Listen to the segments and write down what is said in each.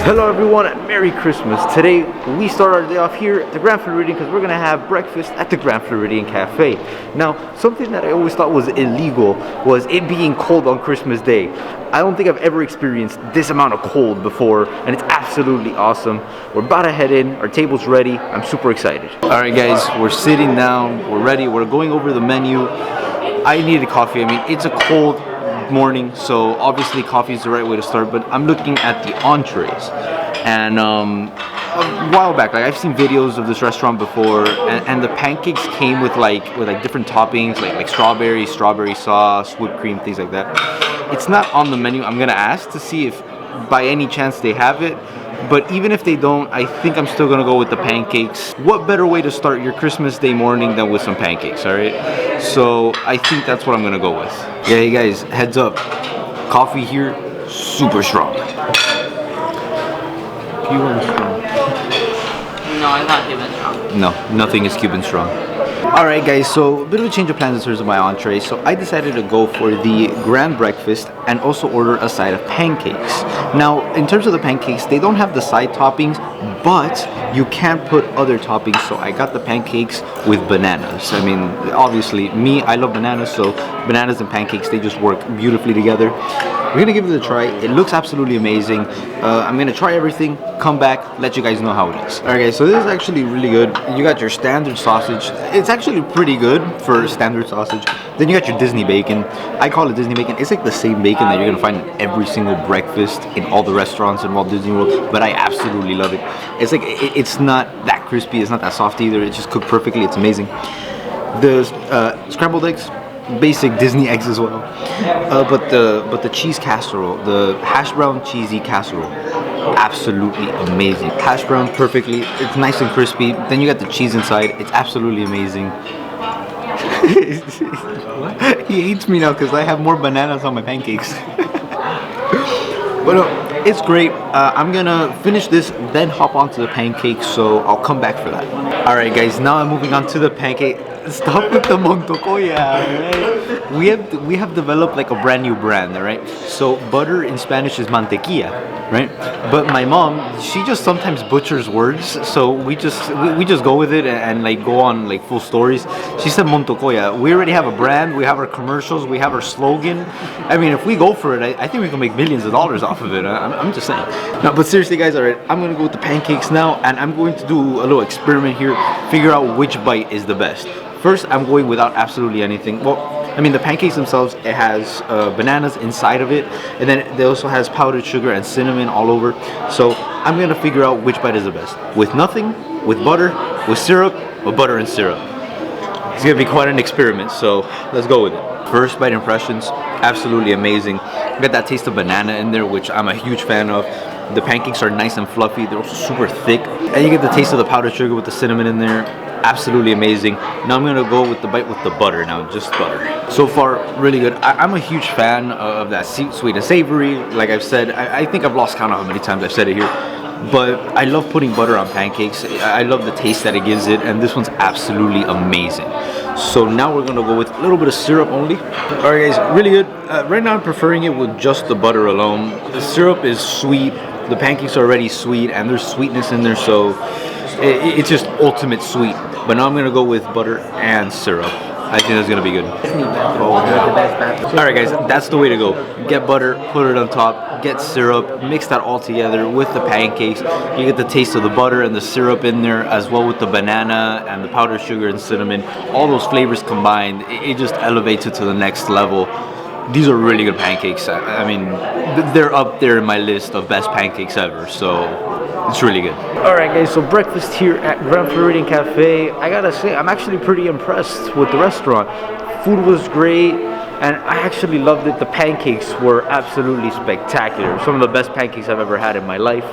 Hello everyone and Merry Christmas. Today we start our day off here at the Grand Floridian because we're going to have breakfast at the Grand Floridian Café. Now, something that I always thought was illegal was it being cold on Christmas Day. I don't think I've ever experienced this amount of cold before, and it's absolutely awesome. We're about to head in, our table's ready, I'm super excited. Alright guys, we're sitting down, we're ready, we're going over the menu. I needed coffee. I mean, it's a cold morning, so obviously coffee is the right way to start, but I'm looking at the entrees. And a while back, like I've seen videos of this restaurant before, and the pancakes came with like different toppings, like strawberry sauce, whipped cream, things like that. It's not on the menu. I'm gonna ask to see if by any chance they have it, but even if they don't, I think I'm still gonna go with the pancakes. What better way to start your Christmas Day morning than with some pancakes, all right? So I think that's what I'm gonna go with. Yeah, hey guys, heads up, coffee here, super strong. Cuban strong. No, it's not Cuban strong. No, nothing is Cuban strong. Alright guys, so a bit of a change of plans in terms of my entree. So I decided to go for the grand breakfast and also order a side of pancakes. Now, in terms of the pancakes, they don't have the side toppings, but you can put other toppings. So I got the pancakes with bananas. I mean, obviously, I love bananas, so bananas and pancakes, they just work beautifully together. We're gonna give it a try. It looks absolutely amazing. I'm gonna try everything, come back, let you guys know how it is. Alright guys, so this is actually really good. You got your standard sausage. It's actually pretty good for standard sausage. Then you got your Disney bacon. I call it Disney bacon. It's like the same bacon that you're gonna find in every single breakfast in all the restaurants in Walt Disney World, but I absolutely love it. It's like, it's not that crispy, it's not that soft either. It's just cooked perfectly, it's amazing. The scrambled eggs, basic Disney eggs as well, but the cheese casserole, the hash brown cheesy casserole, absolutely amazing. Hash brown perfectly, it's nice and crispy. Then you got the cheese inside, it's absolutely amazing. He hates me now because I have more bananas on my pancakes. But it's great. I'm gonna finish this, then hop onto the pancakes, so I'll come back for that. Alright guys, now I'm moving on to the pancake. Stop with the montocoya, right? We have developed like a brand new brand, alright? So butter in Spanish is mantequilla, right? But my mom, she just sometimes butchers words, so we just go with it and like go on like full stories. She said montocoya. We already have a brand, we have our commercials, we have our slogan. I mean, if we go for it, I think we can make millions of dollars off of it. I'm just saying. No, but seriously guys, alright, I'm gonna go with the pancakes now, and I'm going to do a little experiment here, figure out which bite is the best. First, I'm going without absolutely anything. Well, I mean, the pancakes themselves, it has bananas inside of it, and then it also has powdered sugar and cinnamon all over. So I'm gonna figure out which bite is the best. With nothing, with butter, with syrup, or butter and syrup. It's gonna be quite an experiment, so let's go with it. First bite impressions, absolutely amazing. Got that taste of banana in there, which I'm a huge fan of. The pancakes are nice and fluffy, they're also super thick. And you get the taste of the powdered sugar with the cinnamon in there. Absolutely amazing. Now I'm gonna go with the bite with the butter now, just butter. So far, really good. I'm a huge fan of that sweet and savory. Like I've said, I think I've lost count of how many times I've said it here. But I love putting butter on pancakes. I love the taste that it gives it, and this one's absolutely amazing. So now we're gonna go with a little bit of syrup only. Alright guys, really good. Right now I'm preferring it with just the butter alone. The syrup is sweet, the pancakes are already sweet, and there's sweetness in there, so it's just ultimate sweet. But now I'm gonna go with butter and syrup. I think that's gonna be good. Alright guys, that's the way to go. Get butter, put it on top, get syrup, mix that all together with the pancakes. You get the taste of the butter and the syrup in there, as well with the banana and the powdered sugar and cinnamon. All those flavors combined, it just elevates it to the next level. These are really good pancakes. I mean, they're up there in my list of best pancakes ever, so it's really good. Alright guys, so breakfast here at Grand Floridian Café. I gotta say, I'm actually pretty impressed with the restaurant. Food was great, and I actually loved it. The pancakes were absolutely spectacular. Some of the best pancakes I've ever had in my life.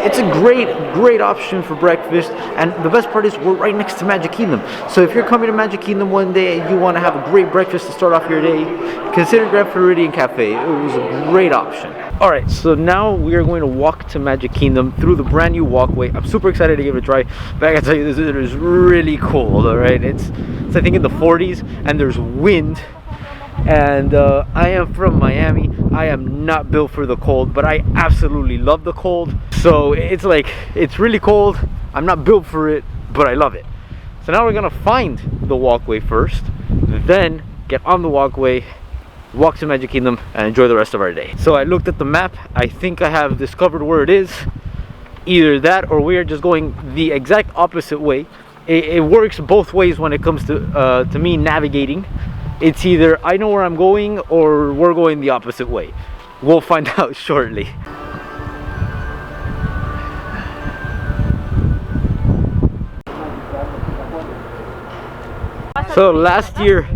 It's a great option for breakfast, and the best part is we're right next to Magic Kingdom. So if you're coming to Magic Kingdom one day and you want to have a great breakfast to start off your day, consider Grand Floridian Café. It was a great option. Alright, so now we are going to walk to Magic Kingdom through the brand new walkway. I'm super excited to give it a try, but I gotta tell you, this is really cold, alright? It's I think in the 40s, and there's wind. and I am from Miami. I am not built for the cold, but I absolutely love the cold. So it's like, it's really cold. I'm not built for it, but I love it. So now we're gonna find the walkway first, then get on the walkway, walk to Magic Kingdom, and enjoy the rest of our day. So I looked at the map. I think I have discovered where it is. Either that, or we are just going the exact opposite way. It works both ways when it comes to me navigating. It's either I know where I'm going, or we're going the opposite way. We'll find out shortly. So last year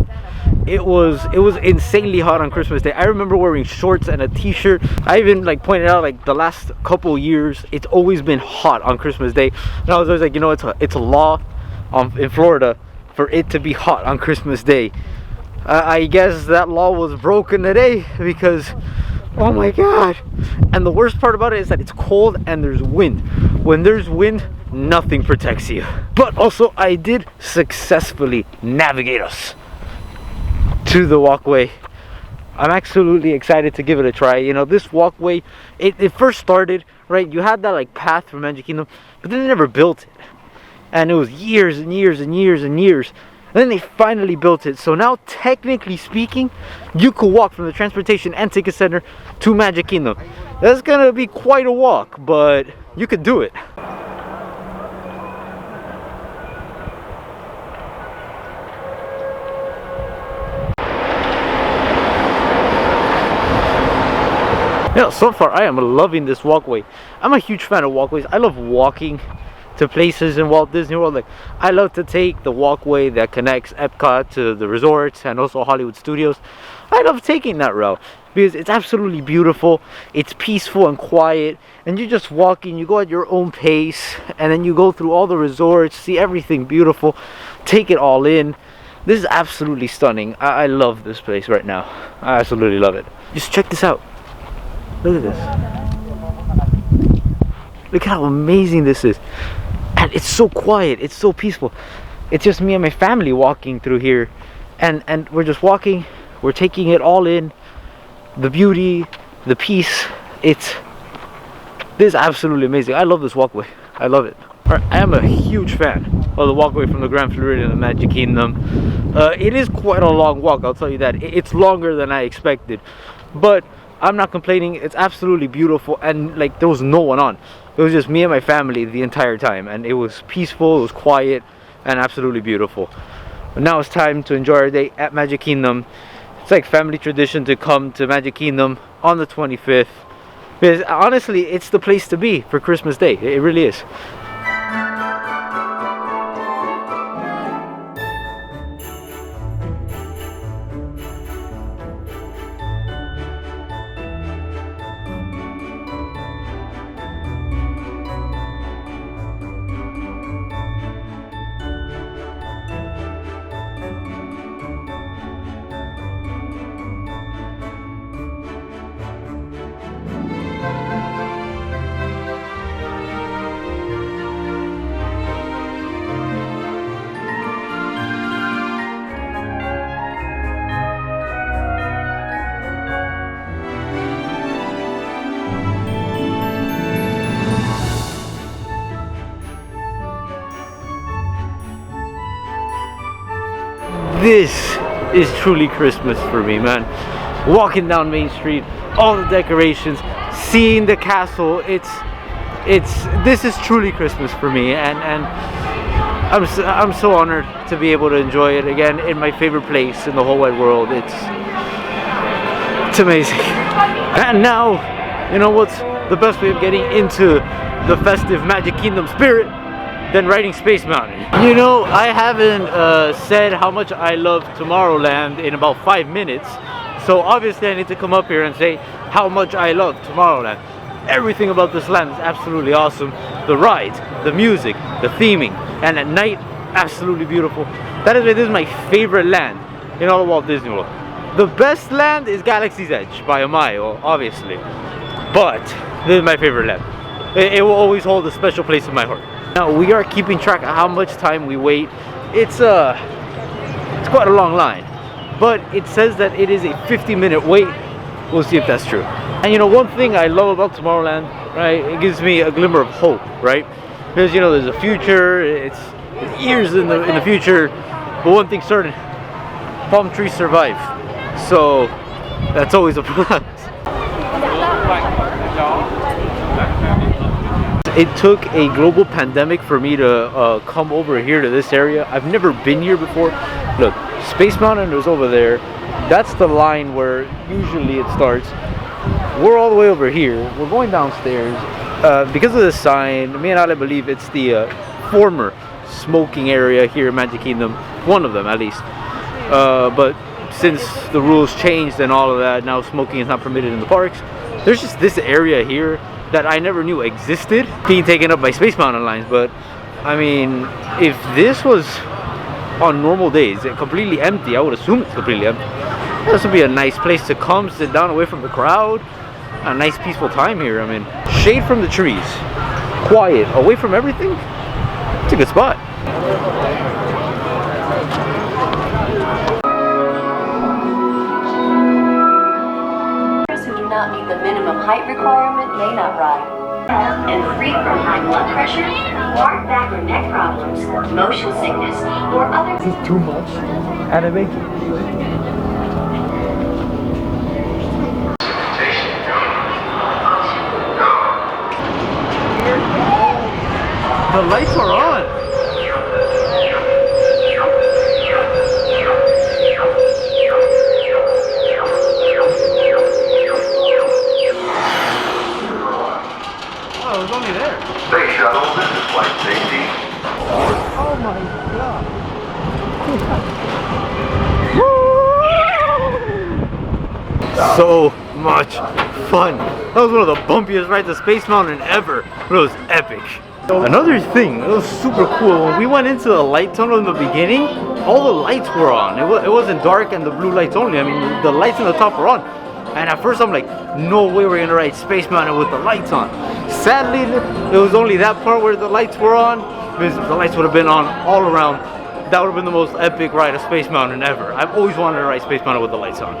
it was insanely hot on Christmas Day. I remember wearing shorts and a t-shirt. I even like pointed out, like, the last couple years it's always been hot on Christmas Day, and I was always like, you know, it's a law in Florida for it to be hot on Christmas Day. I guess that law was broken today, because oh my god. And the worst part about it is that it's cold and there's wind. When there's wind, nothing protects you. But also, I did successfully navigate us to the walkway. I'm absolutely excited to give it a try. You know, this walkway, it first started, right? You had that like path from Magic Kingdom, but then they never built it. And it was years and years and years and years. And then they finally built it. So now, technically speaking, you could walk from the transportation and ticket center to Magic Kingdom. That's gonna be quite a walk, but you could do it. Yeah, so far I am loving this walkway. I'm a huge fan of walkways. I love walking to places in Walt Disney World. Like, I love to take the walkway that connects Epcot to the resorts and also Hollywood Studios. I love taking that route because it's absolutely beautiful. It's peaceful and quiet, and you're just walking. You go at your own pace, and then you go through all the resorts, see everything beautiful, take it all in. This is absolutely stunning. I love this place right now. I absolutely love it. Just check this out. Look at this. Look at how amazing this is. And it's so quiet, it's so peaceful. It's just me and my family walking through here, and we're just walking, we're taking it all in. The beauty, the peace, this is absolutely amazing. I love this walkway. I love it. Alright, I am a huge fan of the walkway from the Grand Floridian and Magic Kingdom. It is quite a long walk, I'll tell you that. It's longer than I expected, but I'm not complaining. It's absolutely beautiful, and like, there was no one on. It was just me and my family the entire time, and it was peaceful, it was quiet, and absolutely beautiful. But now it's time to enjoy our day at Magic Kingdom. It's like family tradition to come to Magic Kingdom on the 25th, because honestly, it's the place to be for Christmas Day. It really is. This is truly Christmas for me, man. Walking down Main Street, all the decorations, seeing the castle, this is truly Christmas for me, and I'm so honored to be able to enjoy it again in my favorite place in the whole wide world. It's amazing. And now, you know what's the best way of getting into the festive Magic Kingdom spirit than riding Space Mountain? You know, I haven't said how much I love Tomorrowland in about 5 minutes, so obviously I need to come up here and say how much I love Tomorrowland. Everything about this land is absolutely awesome. The rides, the music, the theming, and at night, absolutely beautiful. That is why this is my favorite land in all of Walt Disney World. The best land is Galaxy's Edge by a mile, obviously, but this is my favorite land. It will always hold a special place in my heart. Now we are keeping track of how much time we wait. It's quite a long line, but it says that it is a 50-minute wait. We'll see if that's true. And you know, one thing I love about Tomorrowland, right? It gives me a glimmer of hope, right? Because you know, there's a future. It's years in the future, but one thing's certain: palm trees survive. So that's always a plus. It took a global pandemic for me to come over here to this area. I've never been here before. Look, Space Mountain is over there. That's the line where usually it starts. We're all the way over here. We're going downstairs. Because of the sign, me and Ale believe it's the former smoking area here in Magic Kingdom. One of them, at least. But since the rules changed and all of that, now smoking is not permitted in the parks. There's just this area here that I never knew existed, being taken up by Space Mountain lines. But I mean, if this was on normal days completely empty, I would assume it's completely empty. This would be a nice place to come, sit down away from the crowd. A nice peaceful time here. I mean, shade from the trees, quiet, away from everything. It's a good spot. Who do not meet the minimum height requirement may not ride. And free from high blood pressure, heart, back, or neck problems, motion sickness, or other. This is too much. How to make it? The lights are on. Oh, it was only there. Space Shuttle, this is flight safety. Oh my god. So much fun. That was one of the bumpiest rides of Space Mountain ever, but it was epic. Another thing, it was super cool. When we went into the light tunnel in the beginning, all the lights were on. It wasn't dark and the blue lights only. I mean, the lights in the top were on. And at first I'm like, no way we're gonna ride Space Mountain with the lights on. Sadly, it was only that part where the lights were on. Because the lights would have been on all around. That would have been the most epic ride of Space Mountain ever. I've always wanted to ride Space Mountain with the lights on.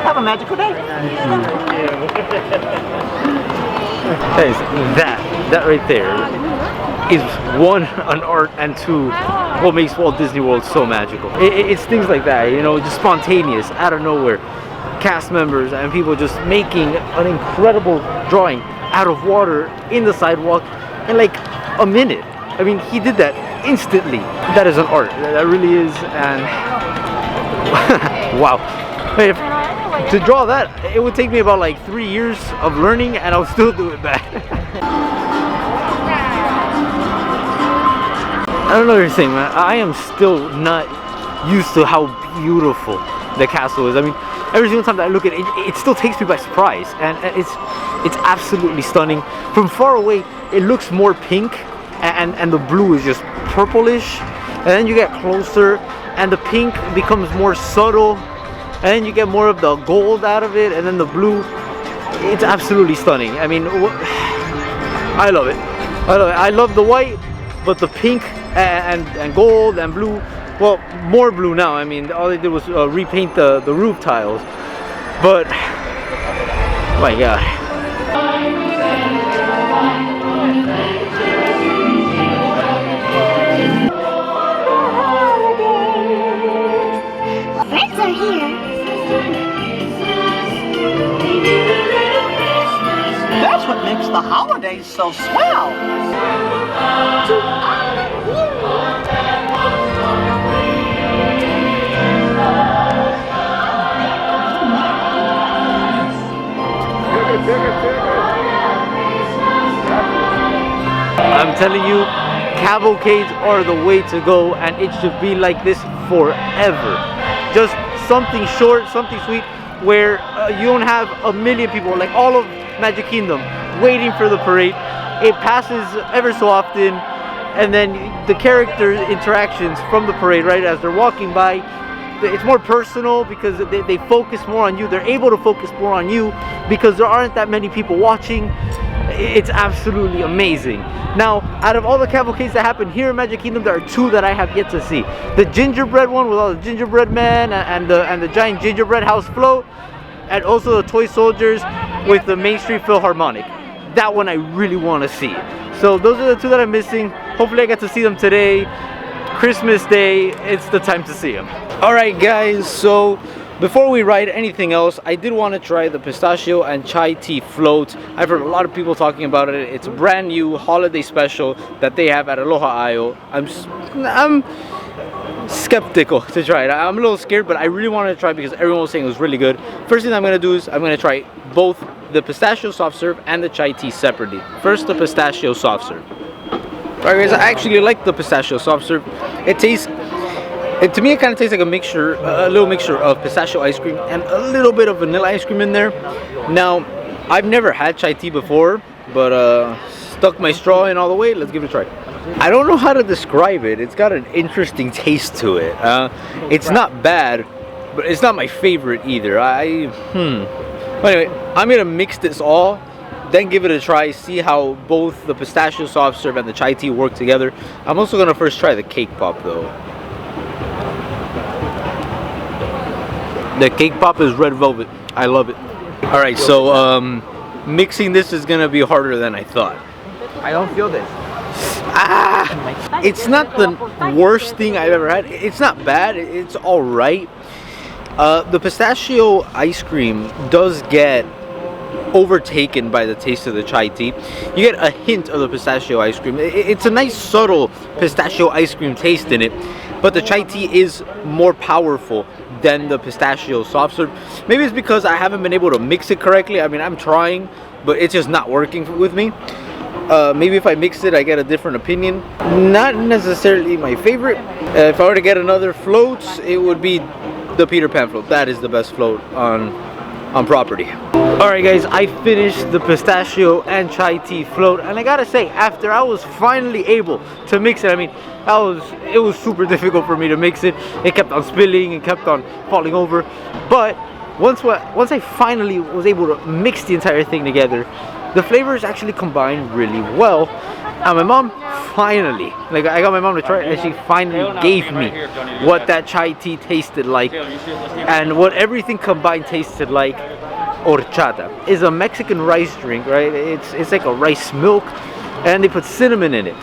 Have a magical day. Guys, that right there is one, an art, and two, what makes Walt Disney World so magical. It's things like that, you know, just spontaneous, out of nowhere. Cast members and people just making an incredible drawing out of water in the sidewalk in like a minute. I mean, he did that instantly. That is an art. That really is. And wow. To draw that, it would take me about like 3 years of learning, and I would still do it bad. I don't know what you're saying, man. I am still not used to how beautiful the castle is. I mean, every single time that I look at it, it still takes me by surprise, and it's absolutely stunning. From far away, it looks more pink, and the blue is just purplish. And then you get closer, and the pink becomes more subtle. And then you get more of the gold out of it, and then the blue. It's absolutely stunning. I mean, I love it. I love it. I love the white, but the pink and gold and blue. Well, more blue now. I mean, all they did was repaint the roof tiles. But my God. Friends are here. That's what makes the holidays so swell. I'm telling you, cavalcades are the way to go, and it should be like this forever. Just something short, something sweet, where you don't have a million people, like all of Magic Kingdom, waiting for the parade. It passes ever so often, and then the character interactions from the parade, right, as they're walking by, it's more personal because they focus more on you. They're able to focus more on you because there aren't that many people watching. It's absolutely amazing. Now, out of all the cavalcades that happen here in Magic Kingdom, there are two that I have yet to see. The gingerbread one with all the gingerbread men and the giant gingerbread house float, and also the toy soldiers with the Main Street Philharmonic. That one I really want to see. So those are the two that I'm missing. Hopefully I get to see them today. Christmas Day, it's the time to see them. Alright guys, so before we ride anything else, I did want to try the pistachio and chai tea float. I've heard a lot of people talking about it. It's a brand new holiday special that they have at Aloha Isle. I'm skeptical to try it. I'm a little scared, but I really wanted to try because everyone was saying it was really good. First thing I'm going to do is I'm going to try both the pistachio soft serve and the chai tea separately. First, the pistachio soft serve. Alright guys, I actually like the pistachio soft serve. To me, it kind of tastes like a little mixture of pistachio ice cream and a little bit of vanilla ice cream in there. Now, I've never had chai tea before, but stuck my straw in all the way. Let's give it a try. I don't know how to describe it. It's got an interesting taste to it. It's not bad, but it's not my favorite either. Anyway, I'm gonna mix this all, then give it a try, see how both the pistachio soft serve and the chai tea work together. I'm also gonna first try the cake pop though. The cake pop is red velvet. I love it. Alright, so mixing this is gonna be harder than I thought. I don't feel this. It's not the worst thing I've ever had. It's not bad. It's alright. The pistachio ice cream does get overtaken by the taste of the chai tea. You get a hint of the pistachio ice cream. It's a nice subtle pistachio ice cream taste in it, but the chai tea is more powerful than the pistachio soft serve. Maybe it's because I haven't been able to mix it correctly. I mean, I'm trying, but it's just not working with me. Maybe if I mix it, I get a different opinion. Not necessarily my favorite. If I were to get another float, it would be the Peter Pan float. That is the best float on property. Alright guys, I finished the pistachio and chai tea float, and I gotta say, after I was finally able to mix it, I mean, it was super difficult for me to mix it. It kept on spilling and kept on falling over. But once I finally was able to mix the entire thing together, the flavors actually combined really well. And my mom finally, I got my mom to try it, and she finally gave me what that chai tea tasted like and what everything combined tasted like. Horchata is a Mexican rice drink, right? It's like a rice milk, and they put cinnamon in it.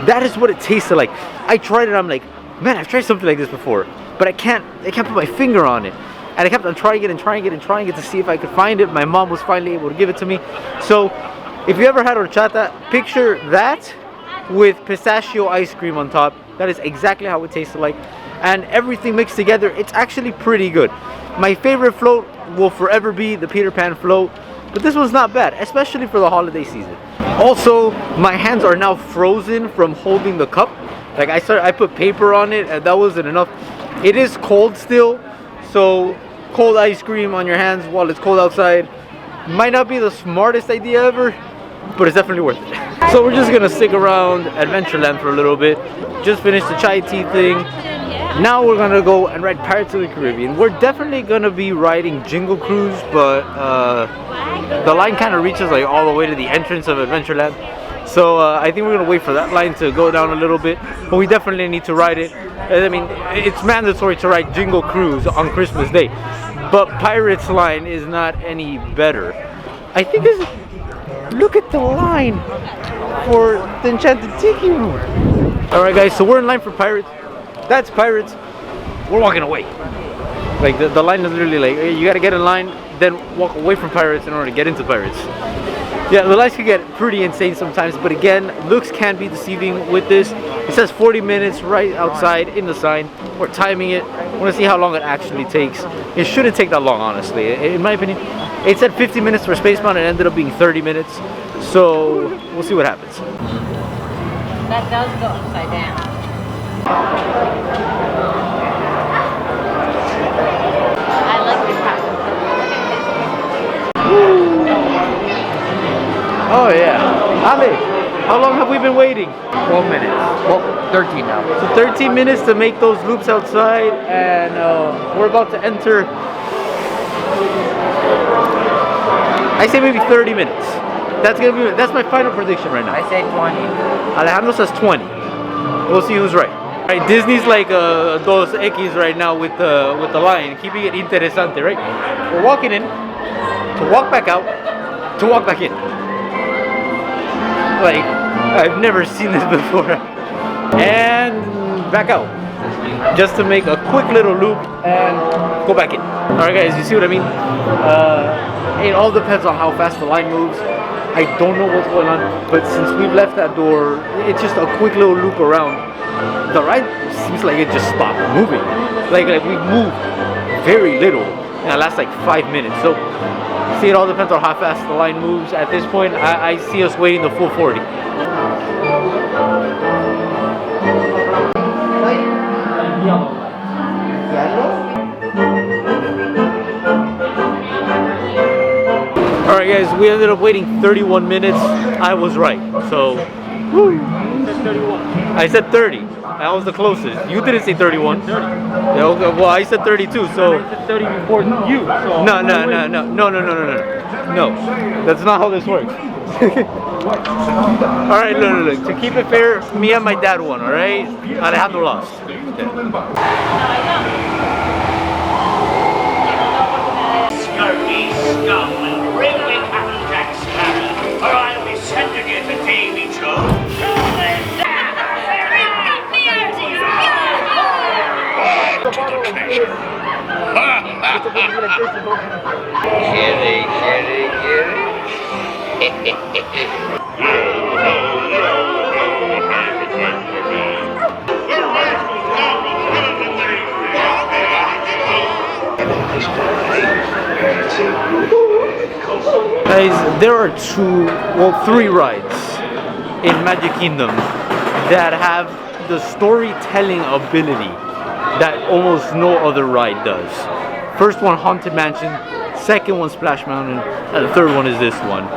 That is what it tasted like. I tried it. I'm like, man, I've tried something like this before, but I can't put my finger on it. And I kept on trying it and trying it and trying it to see if I could find it. My mom was finally able to give it to me. So if you ever had horchata, picture that with pistachio ice cream on top. That is exactly how it tasted like, and everything mixed together, it's actually pretty good. My favorite float will forever be the Peter Pan float, but this one's not bad, especially for the holiday season. Also, my hands are now frozen from holding the cup. I put paper on it, and that wasn't enough. It is cold still, so cold ice cream on your hands while it's cold outside might not be the smartest idea ever, but it's definitely worth it. So we're just gonna stick around Adventureland for a little bit. Just finished the chai tea thing. Now we're gonna go and ride Pirates of the Caribbean. We're definitely gonna be riding Jingle Cruise, but the line kind of reaches like all the way to the entrance of Adventureland. So I think we're gonna wait for that line to go down a little bit, but we definitely need to ride it. I mean, it's mandatory to ride Jingle Cruise on Christmas Day, but Pirates line is not any better. I think look at the line for the Enchanted Tiki Room. Alright guys, so we're in line for Pirates. That's Pirates. We're walking away. Like the line is literally like, you gotta get in line, then walk away from Pirates in order to get into Pirates. Yeah, the lines can get pretty insane sometimes, but again, looks can be deceiving with this. It says 40 minutes right outside in the sign. We're timing it. I want to see how long it actually takes. It shouldn't take that long, honestly. In my opinion, it said 50 minutes for Spacebound, and it ended up being 30 minutes. So we'll see what happens. That does go upside down. I like this part. Oh yeah, Ale. How long have we been waiting? 12 minutes. Well, 13 now. So 13 minutes to make those loops outside, and we're about to enter. I say maybe 30 minutes. That's my final prediction right now. I say 20. Alejandro says 20. We'll see who's right. Right, Disney's like dos X right now with the line, keeping it interesante, right? We're walking in, to walk back out, to walk back in. Like, I've never seen this before. And back out. Just to make a quick little loop and go back in. Alright guys, you see what I mean? It all depends on how fast the line moves. I don't know what's going on, but since we've left that door, it's just a quick little loop around. The ride seems like it just stopped moving. Like we moved very little in the last like 5 minutes. So see, it all depends on how fast the line moves. At this point, I see us waiting the full 40. Alright guys, we ended up waiting 31 minutes. I was right. So, woo. I said 30. That was the closest. You didn't say 31. 30. Yeah, okay, well, I said 32. So. I said 30 before you. So no. No. That's not how this works. All right, look. To keep it fair, me and my dad won. All right, Alejandro lost. Scurvy scum and bring me Captain Jack Sparrow, or I'll be sending you to Davy Jones. Guys, there are three rides in Magic Kingdom that have the storytelling ability that almost no other ride does. First one, Haunted Mansion. Second one, Splash Mountain. And the third one is this one.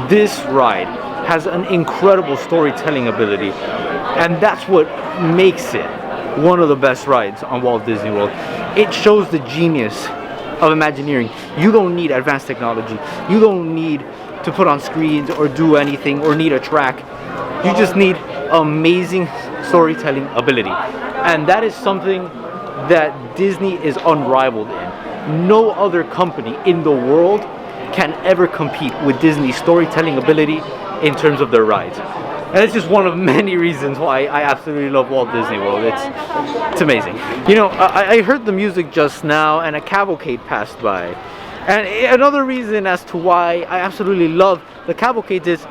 This ride has an incredible storytelling ability, and that's what makes it one of the best rides on Walt Disney World. It shows the genius of Imagineering. You don't need advanced technology. You don't need to put on screens or do anything or need a track. You just need amazing storytelling ability. And that is something that Disney is unrivaled in. No other company in the world can ever compete with Disney's storytelling ability in terms of their rides. And it's just one of many reasons why I absolutely love Walt Disney World. It's amazing. You know, I heard the music just now and a cavalcade passed by. And another reason as to why I absolutely love the cavalcades is,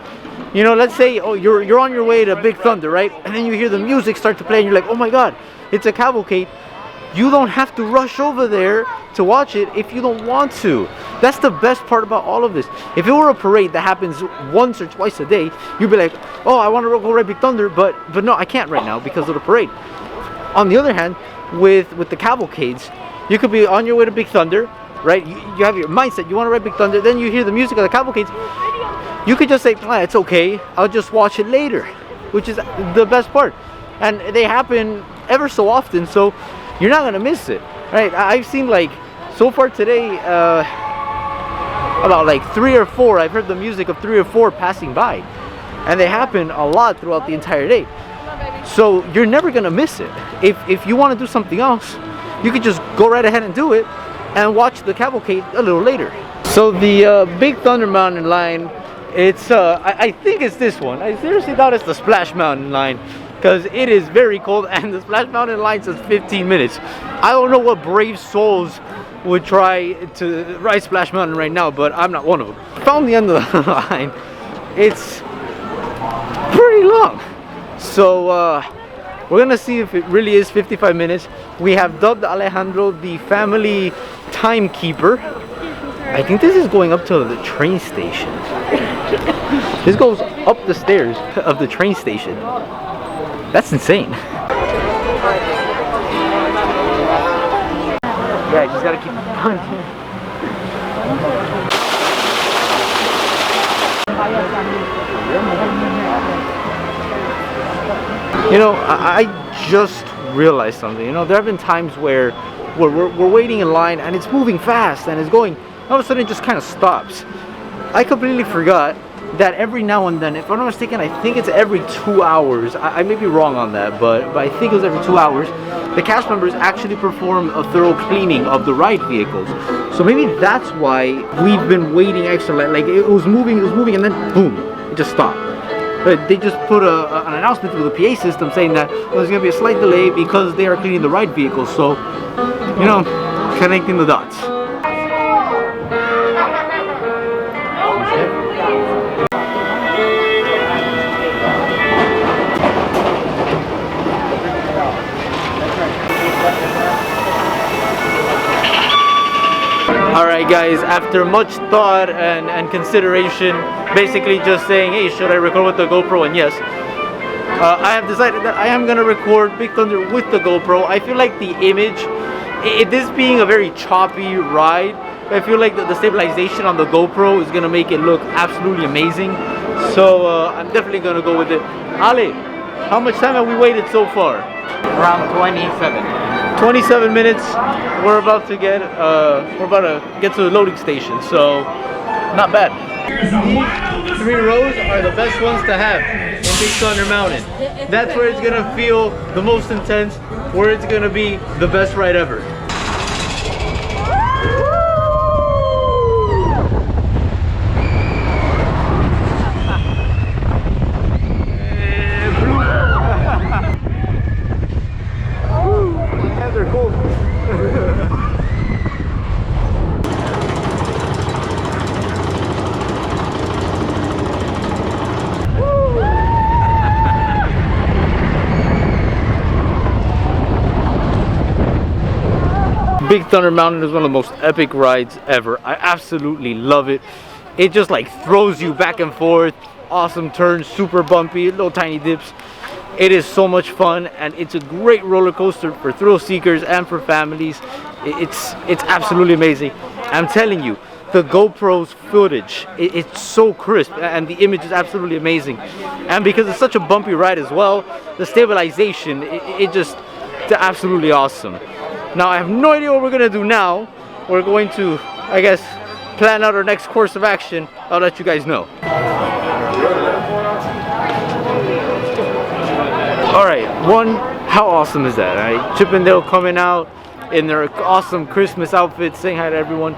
you know, let's say you're on your way to Big Thunder, right? And then you hear the music start to play and you're like, oh my god, it's a cavalcade. You don't have to rush over there to watch it if you don't want to. That's the best part about all of this. If it were a parade that happens once or twice a day, you'd be like, oh, I want to go ride Big Thunder, but no, I can't right now because of the parade. On the other hand, with the cavalcades, you could be on your way to Big Thunder, right? You have your mindset, you want to ride Big Thunder, then you hear the music of the cavalcades. You could just say, it's okay, I'll just watch it later, which is the best part. And they happen ever so often, so you're not gonna miss it, right? I've seen, like, so far today, about like 3 or 4. I've heard the music of 3 or 4 passing by, and they happen a lot throughout the entire day. So you're never gonna miss it. If you want to do something else, you could just go right ahead and do it, and watch the cavalcade a little later. So the Big Thunder Mountain line, it's I think it's this one. I seriously thought it's the Splash Mountain line, because it is very cold, and the Splash Mountain line says 15 minutes. I don't know what brave souls would try to ride Splash Mountain right now, but I'm not one of them. Found the end of the line. It's pretty long. So we're gonna see if it really is 55 minutes. We have dubbed Alejandro the family timekeeper. I think this is going up to the train station. This goes up the stairs of the train station. That's insane. Yeah, you just gotta keep punching. You know, I just realized something. You know, there have been times where we're waiting in line and it's moving fast and it's going, all of a sudden it just kind of stops. I completely forgot that every now and then, if I'm not mistaken, I think it's every 2 hours. I may be wrong on that, but I think it was every 2 hours. The cast members actually perform a thorough cleaning of the ride vehicles. So maybe that's why we've been waiting extra. Like it was moving, and then boom, it just stopped. But they just put an announcement through the PA system saying that there's going to be a slight delay because they are cleaning the ride vehicles. So, you know, connecting the dots. Alright guys, after much thought and consideration, basically just saying, hey, should I record with the GoPro? And yes, I have decided that I am going to record Big Thunder with the GoPro. I feel like the image, this being a very choppy ride, I feel like the stabilization on the GoPro is going to make it look absolutely amazing. So I'm definitely going to go with it. Ali, how much time have we waited so far? Around 27. 27 minutes. We're about to get to the loading station, so not bad. These 3 rows are the best ones to have in Big Thunder Mountain. That's where it's gonna feel the most intense, where it's gonna be the best ride ever. They're cold. Big Thunder Mountain is one of the most epic rides ever. I absolutely love it. It just like throws you back and forth. Awesome turns, super bumpy, little tiny dips. It is so much fun, and it's a great roller coaster for thrill seekers and for families. It's absolutely amazing. I'm telling you, the GoPro's footage, it's so crisp, and the image is absolutely amazing. And because it's such a bumpy ride as well, the stabilization, it's absolutely awesome. Now I have no idea what we're gonna do now. We're going to, I guess, plan out our next course of action. I'll let you guys know. Alright, one, how awesome is that? Right? Chip and Dale coming out in their awesome Christmas outfits, saying hi to everyone.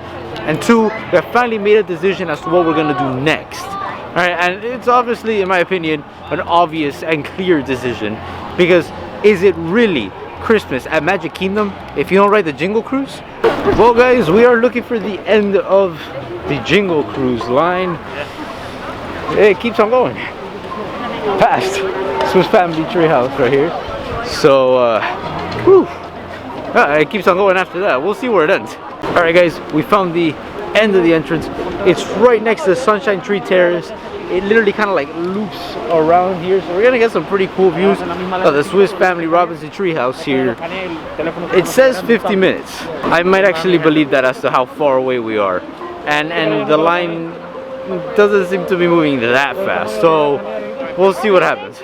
And 2, we have finally made a decision as to what we're gonna do next. Alright, and it's obviously, in my opinion, an obvious and clear decision. Because is it really Christmas at Magic Kingdom if you don't ride the Jingle Cruise? Well guys, we are looking for the end of the Jingle Cruise line. It keeps on going. Past Swiss Family Treehouse right here. So, it keeps on going after that. We'll see where it ends. Alright guys, we found the end of the entrance. It's right next to the Sunshine Tree Terrace. It literally kind of like loops around here. So we're gonna get some pretty cool views of the Swiss Family Robinson Treehouse here. It says 50 minutes. I might actually believe that as to how far away we are. And the line doesn't seem to be moving that fast. So we'll see what happens.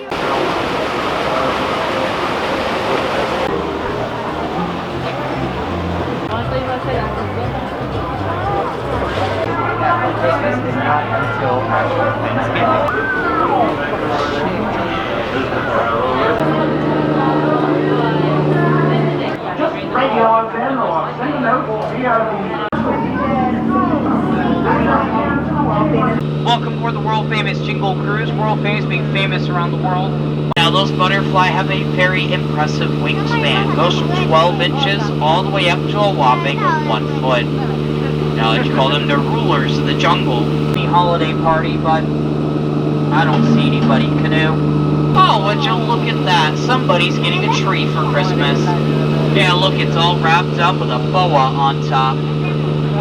Welcome aboard the world famous Jingle Cruise. World famous being famous around the world. Now those butterfly have a very impressive wingspan. Goes from 12 inches all the way up to a whopping 1 foot. Now let's call them the rulers of the jungle. The holiday party, but I don't see anybody in canoe. Oh, would you look at that? Somebody's getting a tree for Christmas. Yeah, look, it's all wrapped up with a boa on top.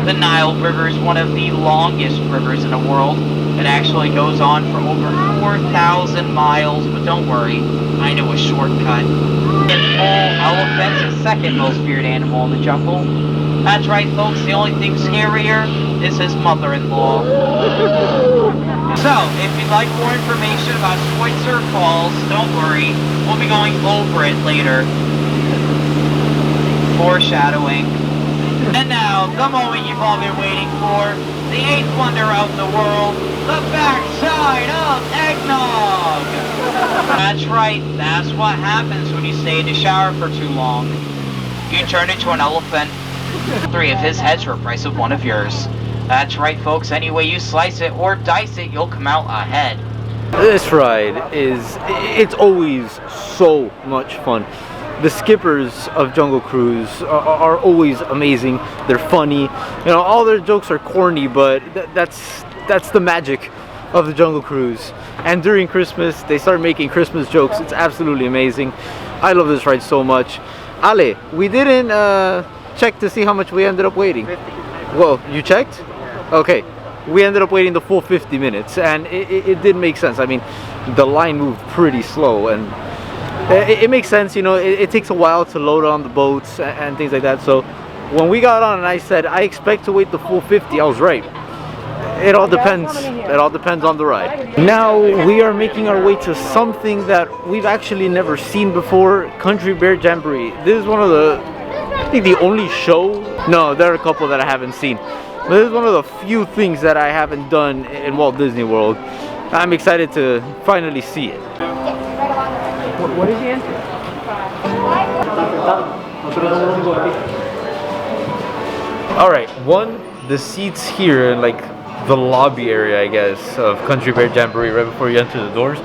The Nile River is one of the longest rivers in the world. It actually goes on for over 4,000 miles, but don't worry, I know a shortcut. And elephant's the second most feared animal in the jungle. That's right, folks, the only thing scarier is his mother-in-law. So, if you'd like more information about Schweitzer Falls, don't worry, we'll be going over it later. Foreshadowing. And now, the moment you've all been waiting for, the 8th wonder of the world, the backside of eggnog! That's right, that's what happens when you stay in the shower for too long. You turn into an elephant. 3 of his heads for the price of 1 of yours. That's right, folks, any way you slice it or dice it, you'll come out ahead. This ride it's always so much fun. The skippers of Jungle Cruise are always amazing. They're funny. You know, all their jokes are corny, but that's the magic of the Jungle Cruise. And during Christmas, they start making Christmas jokes. It's absolutely amazing. I love this ride so much. Ale, we didn't check to see how much we ended up waiting. 50. Well, you checked? Okay. We ended up waiting the full 50 minutes, and it did make sense. I mean, the line moved pretty slow, and it makes sense, you know, it takes a while to load on the boats and things like that. So when we got on and I said, I expect to wait the full 50, I was right. It all depends. It all depends on the ride. Now we are making our way to something that we've actually never seen before, Country Bear Jamboree. This is one of the, I think the only show. No, there are a couple that I haven't seen. But this is one of the few things that I haven't done in Walt Disney World. I'm excited to finally see it. What is the answer? Alright, the seats here in like the lobby area, I guess, of Country Bear Jamboree right before you enter the doors,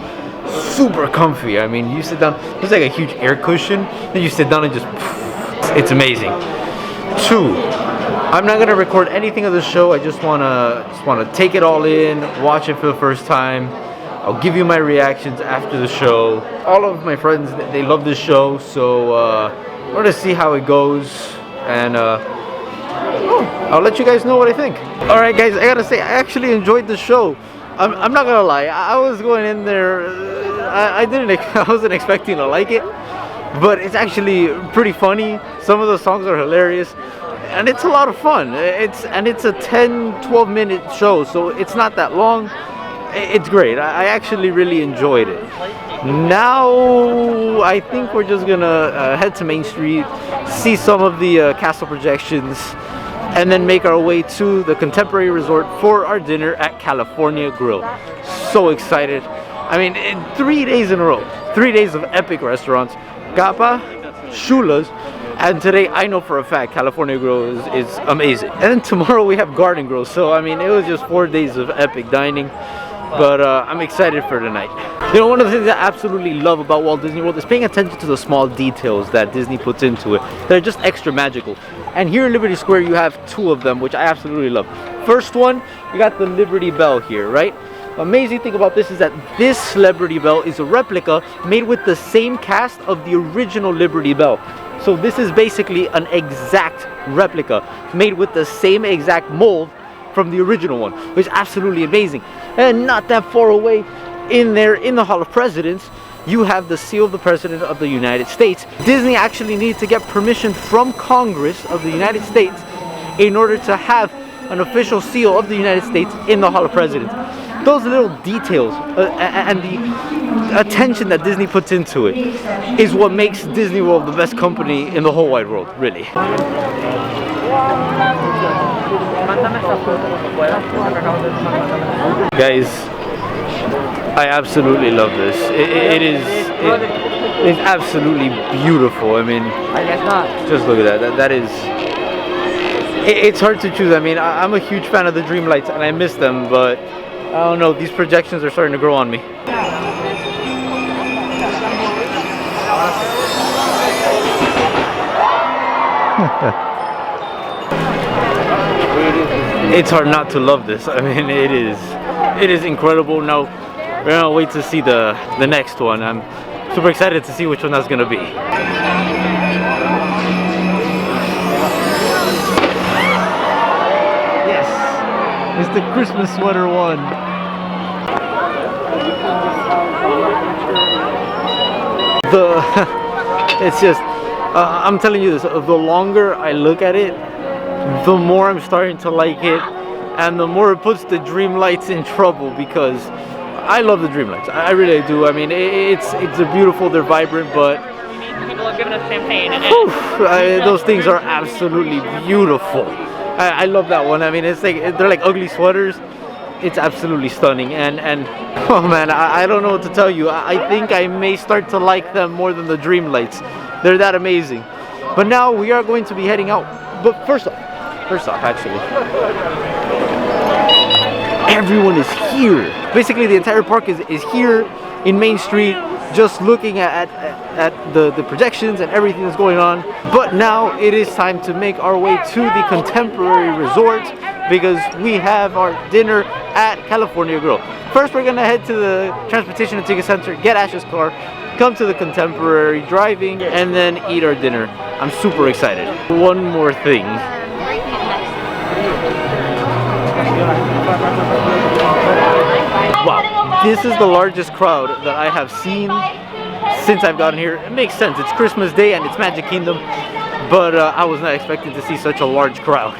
super comfy. I mean, you sit down, it's like a huge air cushion, then you sit down and just, it's amazing. 2, I'm not gonna record anything of the show. I just wanna take it all in, watch it for the first time. I'll give you my reactions after the show. All of my friends, they love this show, so we're gonna see how it goes, and I'll let you guys know what I think. All right, guys, I gotta say, I actually enjoyed the show. I'm not gonna lie, I was going in there, I wasn't expecting to like it, but it's actually pretty funny. Some of the songs are hilarious, and it's a lot of fun. It's a 10-12 minute show, so it's not that long. It's great. I actually really enjoyed it. Now I think we're just gonna head to Main Street, see some of the castle projections, and then make our way to the Contemporary Resort for our dinner at California Grill. So excited. I mean, 3 days in a row, 3 days of epic restaurants. Gapa, Shula's, and today I know for a fact California Grill is amazing. And then tomorrow we have Garden Grill, so I mean, it was just 4 days of epic dining. But I'm excited for tonight. You know, one of the things I absolutely love about Walt Disney World is paying attention to the small details that Disney puts into it. They're just extra magical. And here in Liberty Square, you have 2 of them, which I absolutely love. First one, you got the Liberty Bell here, right? The amazing thing about this is that this Celebrity Bell is a replica made with the same cast of the original Liberty Bell. So this is basically an exact replica made with the same exact mold from the original one, which is absolutely amazing. And not that far away, in there in the Hall of Presidents, you have the seal of the President of the United States. Disney actually needed to get permission from Congress of the United States in order to have an official seal of the United States in the Hall of Presidents. Those little details and the attention that Disney puts into it is what makes Disney World the best company in the whole wide world, really. Guys, I absolutely love this. It is absolutely beautiful. I mean, just look at that. That is. It's hard to choose. I mean, I'm a huge fan of the Dreamlights, and I miss them, but I don't know. These projections are starting to grow on me. It's hard not to love this. I mean, it is incredible. Now we're gonna wait to see the next one. I'm super excited to see which one that's gonna be. Yes, it's the Christmas sweater one. It's just, I'm telling you this, the longer I look at it, the more I'm starting to like it. and the more it puts the Dreamlights in trouble, because I love the Dreamlights. I really do. I mean, they're beautiful, they're vibrant, but People have given us champagne. those things are absolutely beautiful. I love that one. I mean, it's like they're like ugly sweaters. It's absolutely stunning, and oh man, I don't know what to tell you. I think I may start to like them more than the Dreamlights. They're that amazing. But now we are going to be heading out. But first off, actually, everyone is here. Basically, the entire park is here in Main Street, just looking at the projections and everything that's going on. But now it is time to make our way to the Contemporary Resort, because we have our dinner at California Grill. First, we're gonna head to the Transportation and Ticket Center, get Ash's car, come to the Contemporary driving, and then eat our dinner. I'm super excited. One more thing. Wow, this is the largest crowd that I have seen since I've gotten here. It makes sense, it's Christmas Day and it's Magic Kingdom, but I was not expecting to see such a large crowd.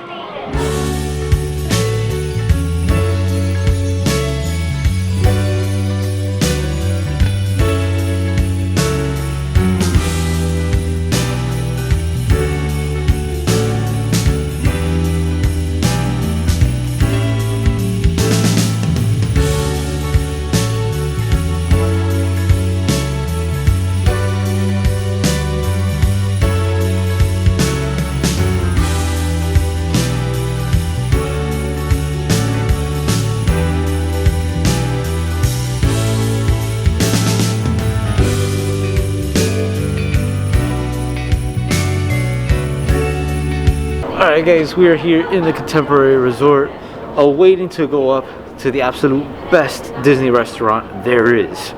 Alright guys, we are here in the Contemporary Resort, waiting to go up to the absolute best Disney restaurant there is,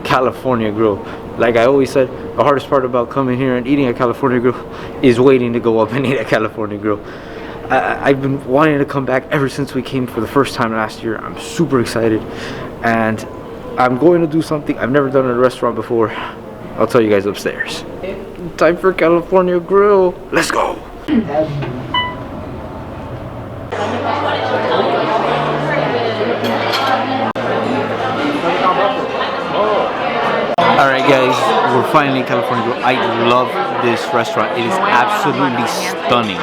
California Grill. Like I always said, the hardest part about coming here and eating at California Grill is waiting to go up and eat at California Grill. I've been wanting to come back ever since we came for the first time last year. I'm super excited, and I'm going to do something I've never done at a restaurant before. I'll tell you guys upstairs. Time for California Grill. Let's go. Alright guys, we're finally in California Grill. I love this restaurant. It is absolutely stunning.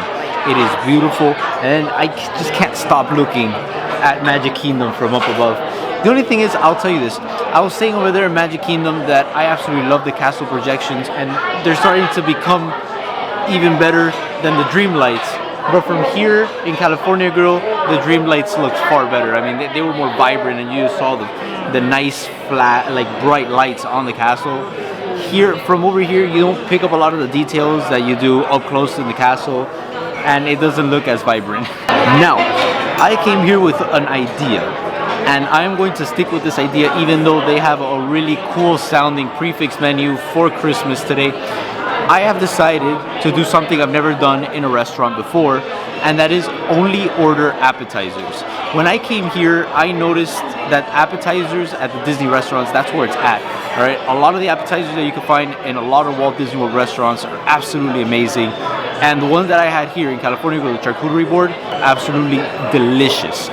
It is beautiful, and I just can't stop looking at Magic Kingdom from up above. The only thing is, I'll tell you this, I was saying over there in Magic Kingdom that I absolutely love the castle projections, and they're starting to become even better than the Dreamlights. But from here in California Grill, the Dreamlights looked far better. I mean, they were more vibrant, and you saw the nice flat, like bright lights on the castle. Here, from over here, you don't pick up a lot of the details that you do up close in the castle, and it doesn't look as vibrant. Now, I came here with an idea, and I'm going to stick with this idea even though they have a really cool sounding prefix menu for Christmas today. I have decided to do something I've never done in a restaurant before, and that is only order appetizers. When I came here, I noticed that appetizers at the Disney restaurants, that's where it's at. All right, a lot of the appetizers that you can find in a lot of Walt Disney World restaurants are absolutely amazing, and the ones that I had here in California with the charcuterie board, absolutely delicious.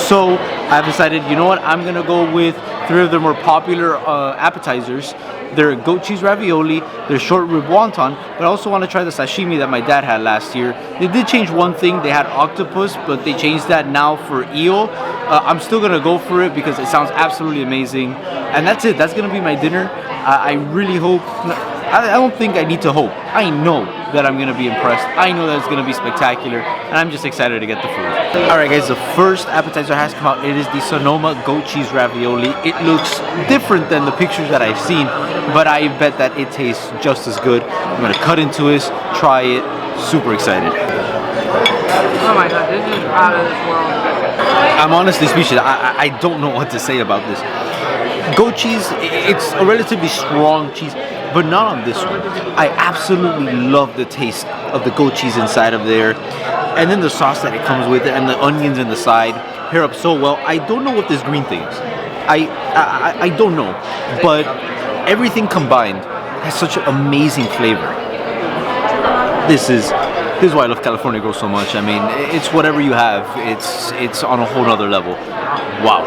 So I've decided, you know what, I'm gonna go with 3 of the more popular appetizers. They're goat cheese ravioli, they're short rib wonton, but I also want to try the sashimi that my dad had last year. They did change one thing, they had octopus, but they changed that now for eel. I'm still gonna go for it because it sounds absolutely amazing. And that's it, that's gonna be my dinner. I really hope, I don't think I need to hope. I know that I'm gonna be impressed. I know that it's gonna be spectacular, and I'm just excited to get the food. Alright guys, the first appetizer has come out. It is the Sonoma goat cheese ravioli. It looks different than the pictures that I've seen, but I bet that it tastes just as good. I'm gonna cut into this, try it. Super excited. Oh my god, this is out of this world. I'm honestly speechless. I don't know what to say about this. Goat cheese, it's a relatively strong cheese, but not on this one. I absolutely love the taste of the goat cheese inside of there, and then the sauce that it comes with, and the onions in the side pair up so well. I don't know what this green thing is. I don't know, but everything combined has such an amazing flavor. This is This is why I love California Grill so much. I mean, it's whatever you have. It's on a whole nother level. Wow.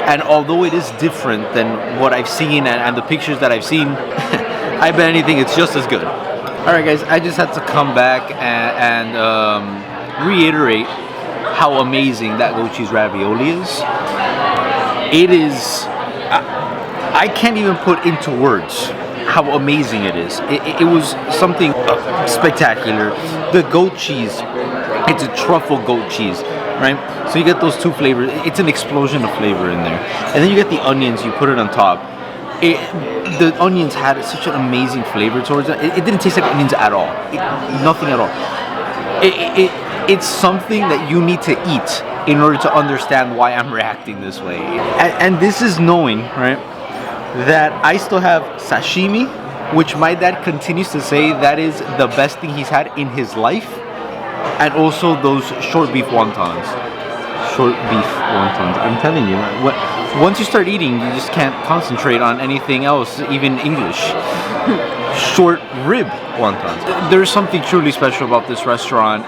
And although it is different than what I've seen and the pictures that I've seen, I bet anything it's just as good. Alright guys, I just had to come back and reiterate how amazing that goat cheese ravioli is. It is, I can't even put into words how amazing it is. It was something spectacular. The goat cheese, it's a truffle goat cheese, right? So you get those two flavors. It's an explosion of flavor in there. And then you get the onions, you put it on top. The onions had such an amazing flavor towards it. It didn't taste like onions at all. Nothing at all. It's something that you need to eat in order to understand why I'm reacting this way. And this is knowing, right, that I still have sashimi, which my dad continues to say that is the best thing he's had in his life, and also those short beef wontons. Short beef wontons. I'm telling you, once you start eating, you just can't concentrate on anything else, even English. Short rib wontons. There's something truly special about this restaurant.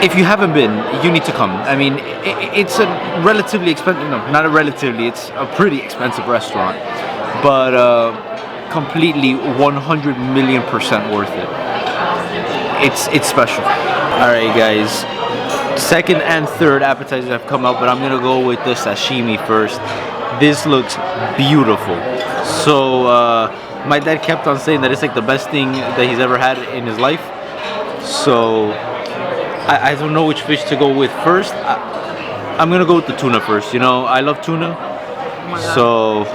If you haven't been, you need to come. I mean, it's a relatively expensive, no, not a relatively, it's a pretty expensive restaurant, but completely 100,000,000% worth it. It's special. All right, guys. Second and third appetizers have come out, but I'm gonna go with the sashimi first. This looks beautiful. So my dad kept on saying that it's like the best thing that he's ever had in his life. So I don't know which fish to go with first. I'm gonna go with the tuna first. You know, I love tuna. So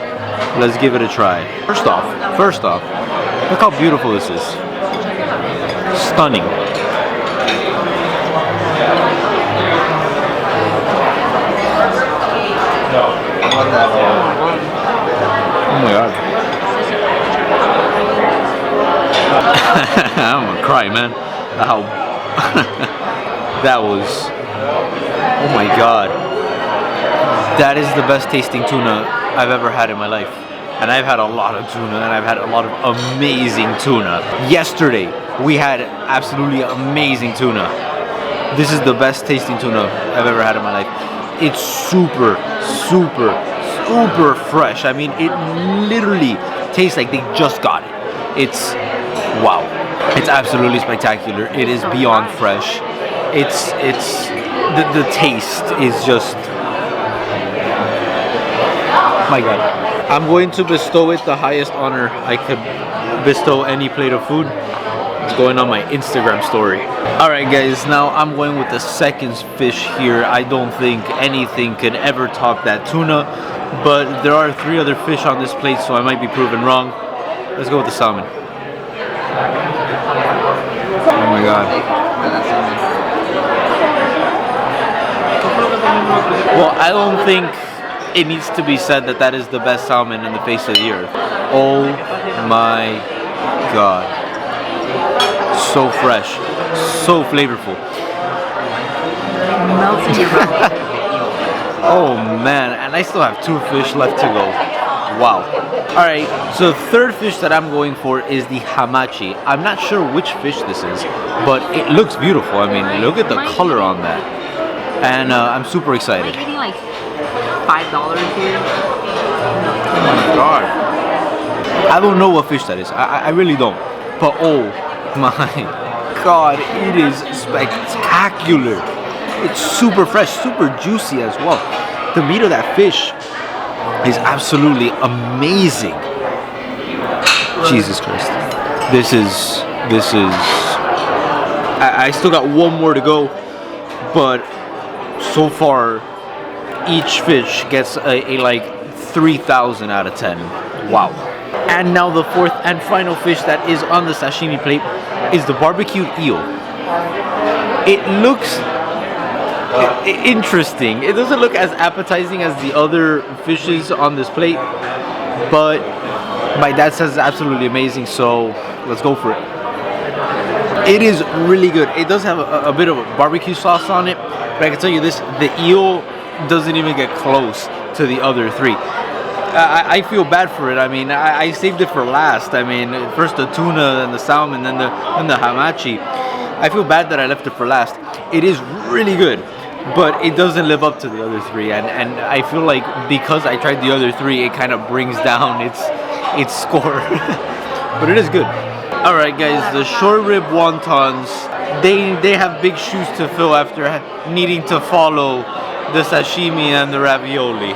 let's give it a try. First off, look how beautiful this is. Stunning. Oh my god. I'm gonna cry, man. How that was, oh my god. That is the best tasting tuna I've ever had in my life. And I've had a lot of tuna, and I've had a lot of amazing tuna. Yesterday, we had absolutely amazing tuna. This is the best tasting tuna I've ever had in my life. It's super, super, super fresh. I mean, it literally tastes like they just got it. It's, wow. It's absolutely spectacular. It is beyond fresh. The taste is just, my god. I'm going to bestow it the highest honor I could bestow any plate of food. It's going on my Instagram story. Alright guys, now I'm going with the second fish here. I don't think anything could ever top that tuna, but there are 3 other fish on this plate, so I might be proven wrong. Let's go with the salmon. Oh my god. Well, I don't think it needs to be said that that is the best salmon in the face of the earth. Oh my god. So fresh, so flavorful. Melts in your mouth. Oh man, and I still have 2 fish left to go. Wow. Alright, so the third fish that I'm going for is the hamachi. I'm not sure which fish this is, but it looks beautiful. I mean, look at the color on that. And I'm super excited. Like, like $5 here. Oh my god. I don't know what fish that is. I really don't. But oh my god, it is spectacular. It's super fresh, super juicy as well. The meat of that fish is absolutely amazing. Jesus Christ. This is I still got one more to go, but so far each fish gets a like 3,000 out of 10. Wow. And now the fourth and final fish that is on the sashimi plate is the barbecued eel. It looks interesting. It doesn't look as appetizing as the other fishes on this plate, but my dad says it's absolutely amazing, so let's go for it. It is really good. It does have a bit of a barbecue sauce on it, but I can tell you this, the eel doesn't even get close to the other 3. I feel bad for it. I mean, I saved it for last. I mean, first the tuna, then the salmon, then the hamachi. I feel bad that I left it for last. It is really good, but it doesn't live up to the other three, and I feel like because I tried the other three, it kind of brings down its score. But it is good. All right, guys, the short rib wontons, they have big shoes to fill after needing to follow the sashimi and the ravioli.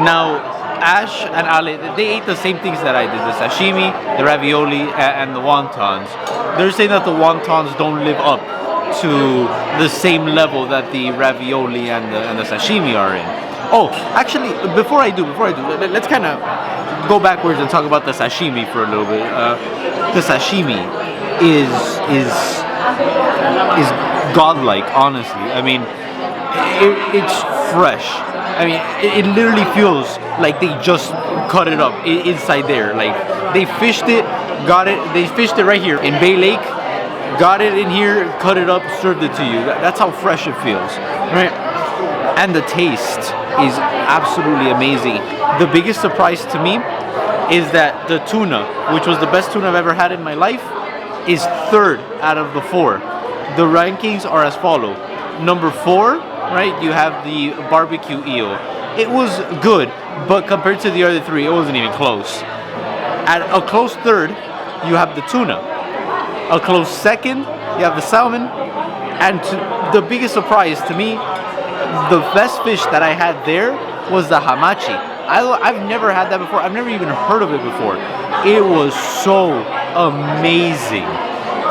Now, Ash and Ale, they ate the same things that I did: the sashimi, the ravioli, and the wontons. They're saying that the wontons don't live up to the same level that the ravioli and the sashimi are in. Oh, actually, before I do, let's kind of go backwards and talk about the sashimi for a little bit. The sashimi is godlike, honestly. I mean, it's fresh. I mean, it literally feels like they just cut it up inside there. Like they fished it, got it. They fished it right here in Bay Lake, got it in here, cut it up, served it to you. That's how fresh it feels, right? And the taste is absolutely amazing. The biggest surprise to me is that the tuna, which was the best tuna I've ever had in my life, is third out of the four. The rankings are as follow. Number 4, right, you have the barbecue eel. It was good, but compared to the other three, it wasn't even close. At a close third, you have the tuna. A close second, you have the salmon. And the biggest surprise to me, the best fish that I had there was the hamachi. I've never had that before. I've never even heard of it before. It was so amazing.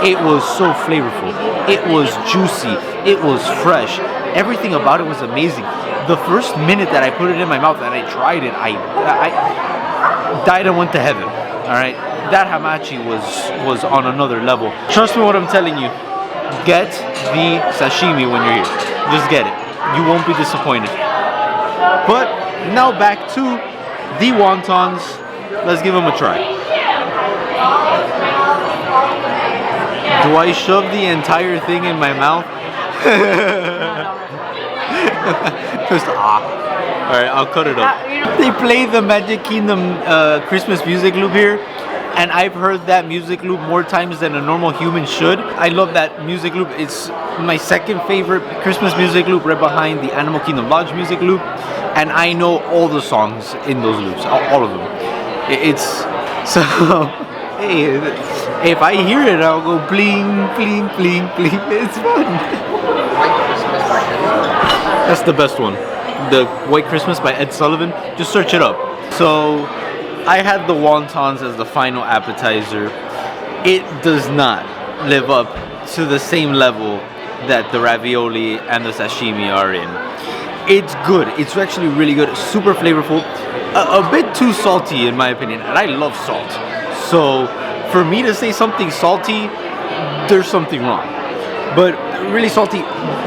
It was so flavorful. It was juicy. It was fresh. Everything about it was amazing. The first minute that I put it in my mouth and I tried it, I died and went to heaven. All right, that hamachi was on another level. Trust me, what I'm telling you. Get the sashimi when you're here. Just get it. You won't be disappointed. But now back to the wontons. Let's give them a try. Do I shove the entire thing in my mouth? Just Alright, I'll cut it up. They play the Magic Kingdom Christmas music loop here, and I've heard that music loop more times than a normal human should. I love that music loop. It's my second favorite Christmas music loop, right behind the Animal Kingdom Lodge music loop, and I know all the songs in those loops, all of them. It's so. Hey, if I hear it, I'll go bling, bling, bling, bling. It's fun. That's the best one. The White Christmas by Ed Sullivan. Just search it up. So, I had the wontons as the final appetizer. It does not live up to the same level that the ravioli and the sashimi are in. It's good. It's actually really good. Super flavorful. A bit too salty in my opinion, and I love salt. So for me to say something salty, there's something wrong. But really salty.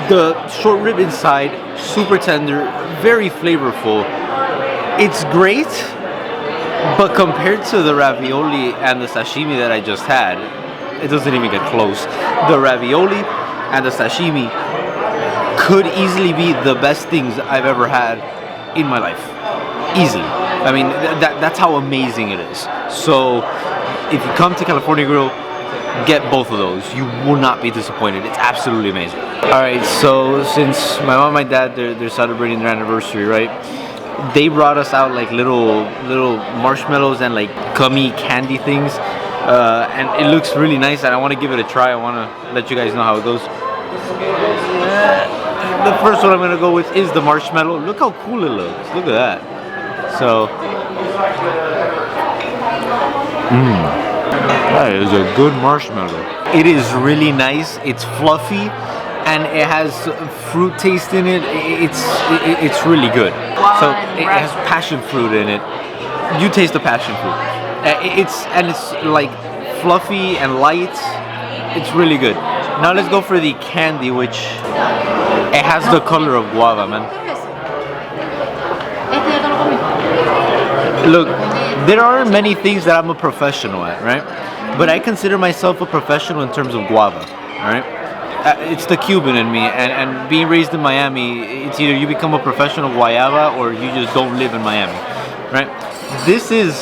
The short rib inside, super tender, very flavorful. It's great, but compared to the ravioli and the sashimi that I just had, it doesn't even get close. The ravioli and the sashimi could easily be the best things I've ever had in my life. Easily. I mean, that's how amazing it is. So, if you come to California Grill, get both of those. You will not be disappointed. It's absolutely amazing. Alright, so since my mom and my dad, they're celebrating their anniversary, right? They brought us out like little marshmallows and like gummy candy things. And it looks really nice, and I want to give it a try. I want to let you guys know how it goes. The first one I'm going to go with is the marshmallow. Look how cool it looks. Look at that. So, that is a good marshmallow. It is really nice. It's fluffy, and it has fruit taste in it. It's really good. So it has passion fruit in it. You taste the passion fruit. It's like fluffy and light. It's really good. Now let's go for the candy, which it has the color of guava, man. Look, there are many things that I'm a professional at, right? But I consider myself a professional in terms of guava, right? It's the Cuban in me, and being raised in Miami, it's either you become a professional guayaba or you just don't live in Miami, right? This is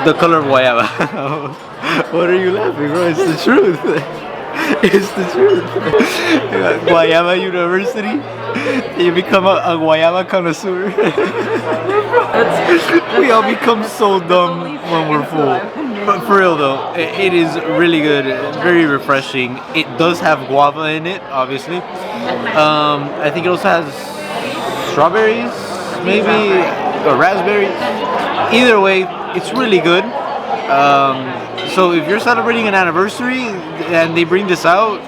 the color of guayaba. What are you laughing, bro? It's the truth. It's the truth. Guayaba University. You become a guayaba connoisseur. We all become so dumb when we're full. But for real though, it is really good, very refreshing. It does have guava in it, obviously. I think it also has strawberries, maybe, or raspberries. Either way, it's really good. So if you're celebrating an anniversary and they bring this out,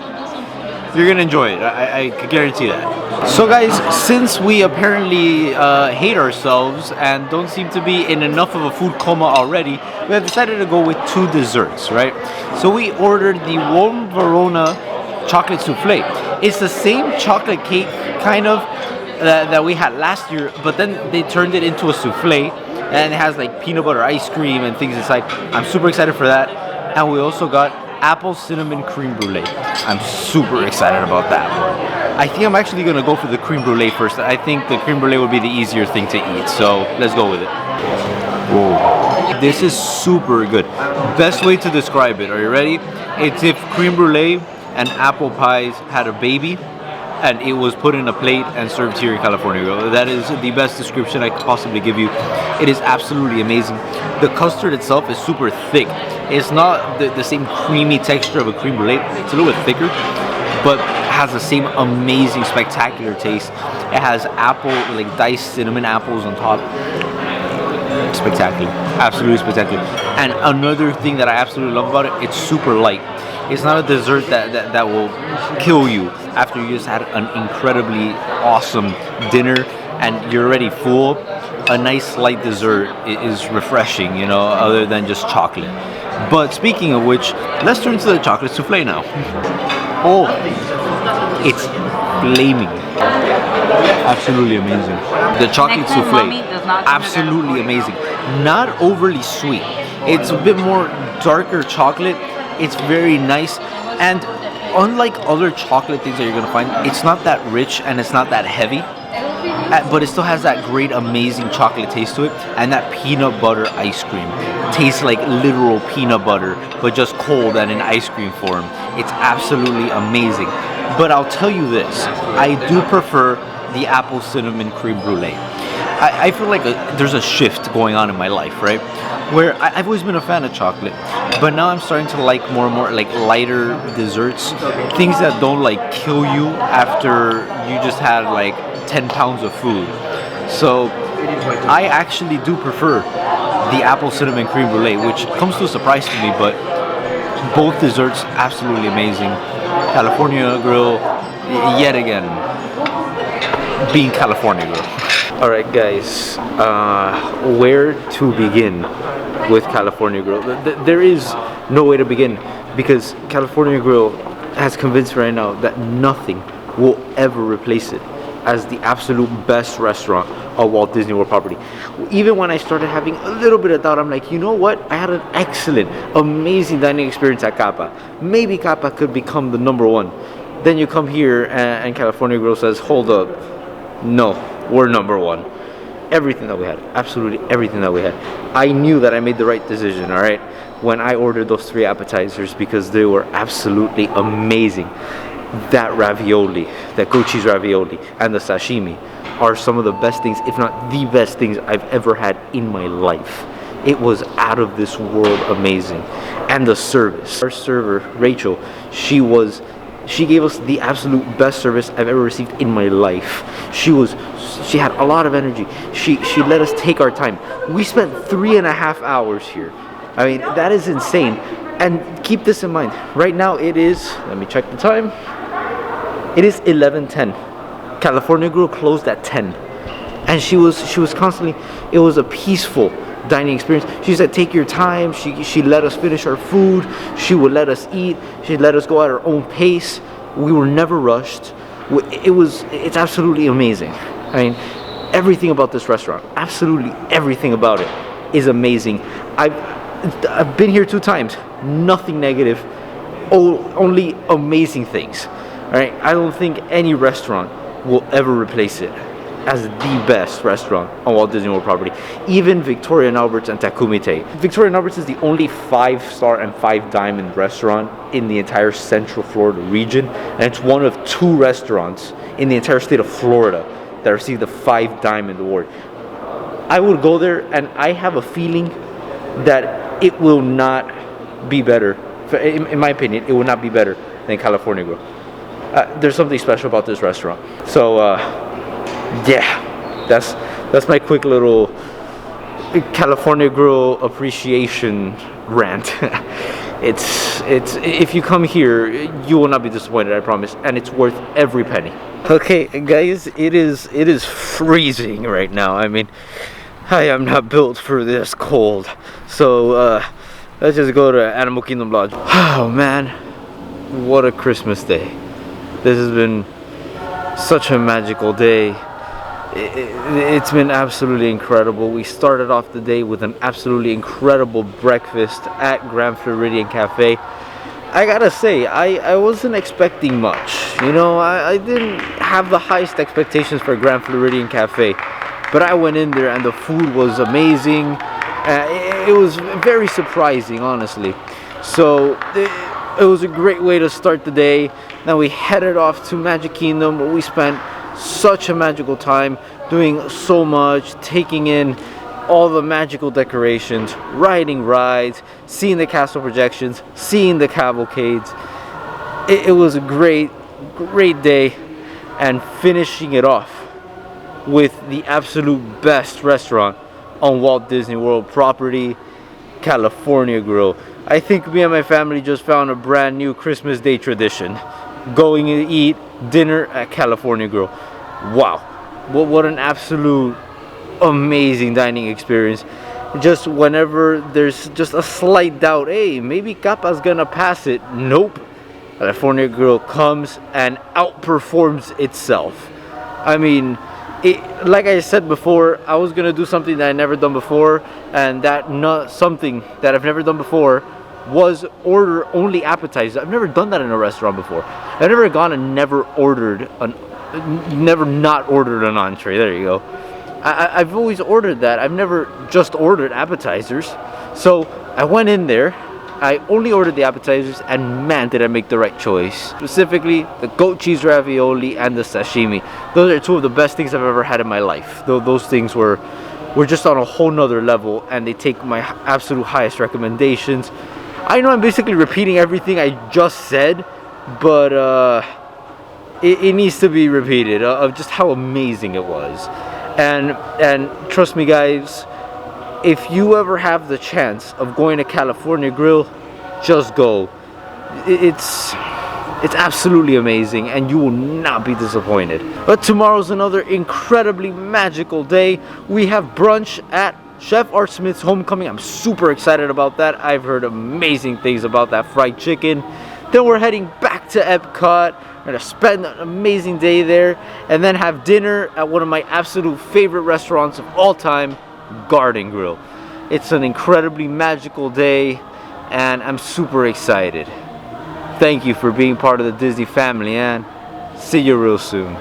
you're gonna enjoy it. I can guarantee that. So guys, since we apparently hate ourselves and don't seem to be in enough of a food coma already, we have decided to go with 2 desserts, right? So we ordered the warm Verona chocolate souffle. It's the same chocolate cake kind of that we had last year, but then they turned it into a souffle and it has like peanut butter ice cream and things inside. I'm super excited for that. And we also got apple cinnamon creme brulee. I'm super excited about that one. I think I'm actually gonna go for the creme brulee first. I think the creme brulee would be the easier thing to eat, so let's go with it. Whoa. This is super good. Best way to describe it, are you ready? It's if creme brulee and apple pies had a baby and it was put in a plate and served here in California. That is the best description I could possibly give you. It is absolutely amazing. The custard itself is super thick. It's not the same creamy texture of a creme brulee. It's a little bit thicker, but has the same amazing, spectacular taste. It has apple, like diced cinnamon apples on top. Spectacular, absolutely spectacular. And another thing that I absolutely love about it, it's super light. It's not a dessert that will kill you after you just had an incredibly awesome dinner and you're already full. A nice light dessert is refreshing, you know, other than just chocolate. But speaking of which, let's turn to the chocolate souffle now. Oh, it's flaming. Absolutely amazing. The chocolate souffle, absolutely amazing. Not overly sweet. It's a bit more darker chocolate. It's very nice, and unlike other chocolate things that you're gonna find, it's not that rich and it's not that heavy, but it still has that great, amazing chocolate taste to it, and that peanut butter ice cream tastes like literal peanut butter, but just cold and in ice cream form. It's absolutely amazing. But I'll tell you this, I do prefer the apple cinnamon creme brulee. I feel like there's a shift going on in my life, right? Where I've always been a fan of chocolate, but now I'm starting to like more and more like lighter desserts, things that don't like kill you after you just had like 10 pounds of food. So I actually do prefer the apple cinnamon creme brulee, which comes to a surprise to me, but both desserts absolutely amazing. California Grill, yet again, being California Grill. All right, guys, where to begin with California Grill? There is no way to begin because California Grill has convinced me right now that nothing will ever replace it as the absolute best restaurant of Walt Disney World property. Even when I started having a little bit of doubt, I'm like, you know what? I had an excellent, amazing dining experience at Capa. Maybe Capa could become the #1. Then you come here and California Grill says, hold up, no, we're #1. Everything that we had, absolutely everything that we had. I knew that I made the right decision, all right, when I ordered those 3 appetizers because they were absolutely amazing. That ravioli, that goat cheese ravioli, and the sashimi are some of the best things, if not the best things I've ever had in my life. It was out of this world amazing. And the service. Our server, Rachel, she gave us the absolute best service I've ever received in my life. She had a lot of energy. She let us take our time. We spent 3.5 hours here. I mean, that is insane. And keep this in mind. Right now it is, let me check the time. It is 11:10. California Grill closed at 10. And she was constantly, it was a peaceful dining experience. She said, take your time. She let us finish our food. She would let us eat. She'd let us go at our own pace. We were never rushed. It's absolutely amazing. I mean, everything about this restaurant, absolutely everything about it is amazing. I've been here 2 times. Nothing negative. Only amazing things. All right. I don't think any restaurant will ever replace it. as the best restaurant on Walt Disney World property. Even Victoria and Albert's and Takumite. Victoria and Albert's is the only 5-star and 5-diamond restaurant in the entire Central Florida region, and it's one of 2 restaurants in the entire state of Florida that received the 5-diamond award. I would go there, and I have a feeling that it will not be better. In my opinion, it will not be better than California Grill. There's something special about this restaurant. So yeah, that's my quick little California Grill appreciation rant. It's if you come here, you will not be disappointed, I promise, and it's worth every penny. Okay, guys, it is freezing right now. I mean, I am not built for this cold. So let's just go to Animal Kingdom Lodge. Oh man, what a Christmas day. This has been such a magical day. It's been absolutely incredible. We started off the day with an absolutely incredible breakfast at Grand Floridian Café. I gotta say, I wasn't expecting much. You know, I didn't have the highest expectations for Grand Floridian Café, but I went in there and the food was amazing. It was very surprising, honestly. So it was a great way to start the day. Now we headed off to Magic Kingdom, where we spent such a magical time, doing so much, taking in all the magical decorations, riding rides, seeing the castle projections, seeing the cavalcades. It was a great day, and finishing it off with the absolute best restaurant on Walt Disney World property, California Grill. I think me and my family just found a brand new Christmas Day tradition, going to eat dinner at California Grill. Wow, what an absolute amazing dining experience. Just whenever there's just a slight doubt, hey, maybe Capa's gonna pass it, nope, California Grill comes and outperforms itself. I mean, like I said before, I was gonna do something that I never done before, and something that I've never done before was order only appetizers. I've never done that in a restaurant before. I've never gone and never not ordered an entree. There you go. I've always ordered that. I've never just ordered appetizers. So I went in there, I only ordered the appetizers, and man, did I make the right choice. Specifically, the goat cheese ravioli and the sashimi. Those are 2 of the best things I've ever had in my life. Those things were just on a whole nother level, and they take my absolute highest recommendations. I know I'm basically repeating everything I just said, but it needs to be repeated of just how amazing it was. And trust me, guys, if you ever have the chance of going to California Grill, just go. It's absolutely amazing, and you will not be disappointed. But tomorrow's another incredibly magical day. We have brunch at Chef Art Smith's homecoming. I'm super excited about that. I've heard amazing things about that fried chicken. Then we're heading back to Epcot. We're gonna spend an amazing day there, and then have dinner at one of my absolute favorite restaurants of all time, Garden Grill. It's an incredibly magical day, and I'm super excited. Thank you for being part of the Disney family, and see you real soon.